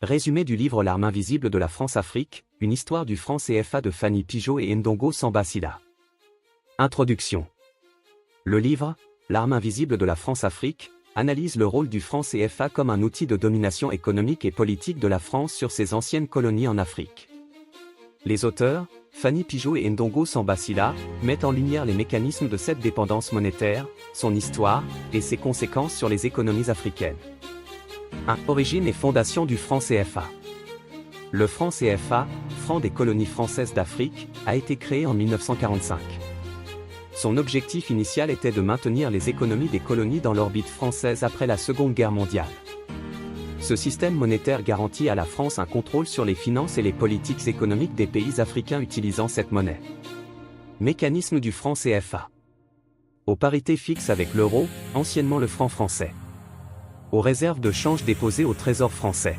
Résumé du livre L'arme invisible de la France-Afrique, une histoire du franc CFA de Fanny Pigeaud et Ndongo Samba Sylla. Introduction. Le livre, L'arme invisible de la France-Afrique, analyse le rôle du franc CFA comme un outil de domination économique et politique de la France sur ses anciennes colonies en Afrique. Les auteurs, Fanny Pigeaud et Ndongo Samba Sylla, mettent en lumière les mécanismes de cette dépendance monétaire, son histoire, et ses conséquences sur les économies africaines. 1. Origine et fondation du franc CFA. Le franc CFA, franc des colonies françaises d'Afrique, a été créé en 1945. Son objectif initial était de maintenir les économies des colonies dans l'orbite française après la Seconde Guerre mondiale. Ce système monétaire garantit à la France un contrôle sur les finances et les politiques économiques des pays africains utilisant cette monnaie. Mécanisme du franc CFA. Aux parités fixes avec l'euro, anciennement le franc français. Aux réserves de change déposées au Trésor français.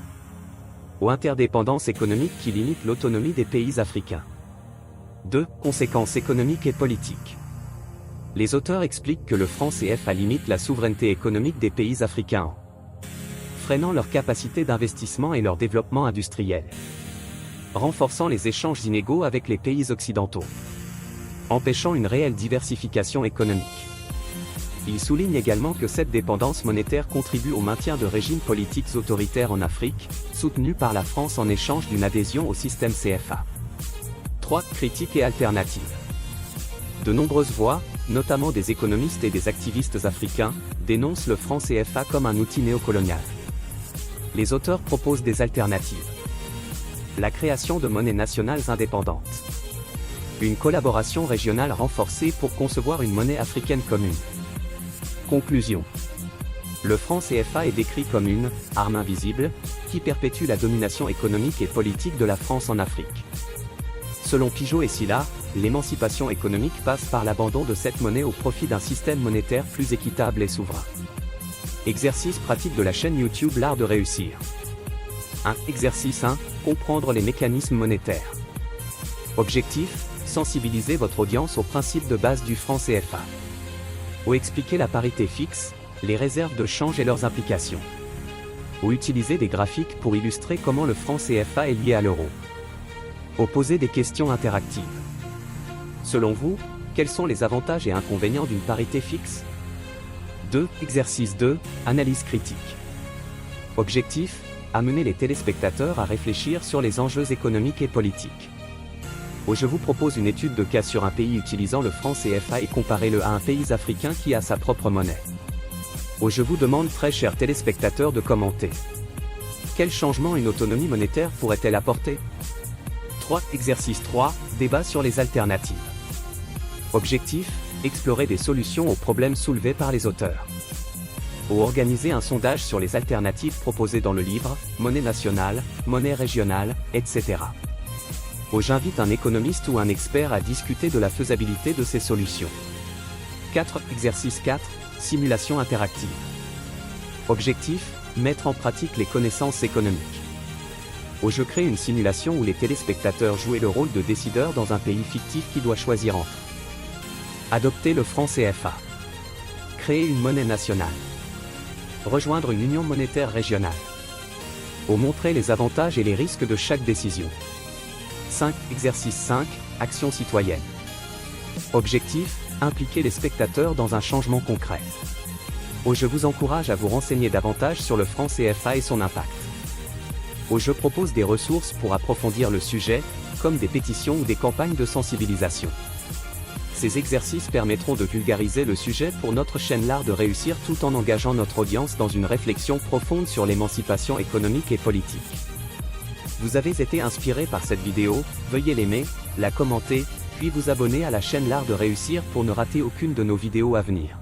Aux interdépendances économiques qui limitent l'autonomie des pays africains. 2. Conséquences économiques et politiques. Les auteurs expliquent que le franc CFA limite la souveraineté économique des pays africains en freinant leur capacité d'investissement et leur développement industriel, renforçant les échanges inégaux avec les pays occidentaux, empêchant une réelle diversification économique. Il souligne également que cette dépendance monétaire contribue au maintien de régimes politiques autoritaires en Afrique, soutenus par la France en échange d'une adhésion au système CFA. 3. Critiques et alternatives. De nombreuses voix, notamment des économistes et des activistes africains, dénoncent le franc CFA comme un outil néocolonial. Les auteurs proposent des alternatives. La création de monnaies nationales indépendantes. Une collaboration régionale renforcée pour concevoir une monnaie africaine commune. Conclusion. Le franc CFA est décrit comme une « arme invisible » qui perpétue la domination économique et politique de la France en Afrique. Selon Pigeaud et Sylla, l'émancipation économique passe par l'abandon de cette monnaie au profit d'un système monétaire plus équitable et souverain. Exercice pratique de la chaîne YouTube L'Art de réussir. 1. Exercice 1. Comprendre les mécanismes monétaires. Objectif, sensibiliser votre audience aux principes de base du franc CFA. Ou expliquer la parité fixe, les réserves de change et leurs implications. Ou utiliser des graphiques pour illustrer comment le franc CFA est lié à l'euro. Ou poser des questions interactives. Selon vous, quels sont les avantages et inconvénients d'une parité fixe? 2. Exercice 2. Analyse critique. Objectif, amener les téléspectateurs à réfléchir sur les enjeux économiques et politiques. Où je vous propose une étude de cas sur un pays utilisant le franc CFA et comparez-le à un pays africain qui a sa propre monnaie. Où je vous demande, très chers téléspectateurs, de commenter. Quel changement une autonomie monétaire pourrait-elle apporter? 3. Exercice 3. Débat sur les alternatives. Objectif, explorer des solutions aux problèmes soulevés par les auteurs. Ou organiser un sondage sur les alternatives proposées dans le livre, monnaie nationale, monnaie régionale, etc. Où j'invite un économiste ou un expert à discuter de la faisabilité de ces solutions. 4. Exercice 4. Simulation interactive. Objectif, mettre en pratique les connaissances économiques. Où je crée une simulation où les téléspectateurs jouent le rôle de décideurs dans un pays fictif qui doit choisir entre adopter le franc CFA, créer une monnaie nationale, rejoindre une union monétaire régionale, ou montrer les avantages et les risques de chaque décision. 5. Exercice 5. Action citoyenne. Objectif, impliquer les spectateurs dans un changement concret. Où je vous encourage à vous renseigner davantage sur le franc CFA et son impact. Où je propose des ressources pour approfondir le sujet, comme des pétitions ou des campagnes de sensibilisation. Ces exercices permettront de vulgariser le sujet pour notre chaîne L'Art de réussir tout en engageant notre audience dans une réflexion profonde sur l'émancipation économique et politique. Vous avez été inspiré par cette vidéo, veuillez l'aimer, la commenter, puis vous abonner à la chaîne L'Art de réussir pour ne rater aucune de nos vidéos à venir.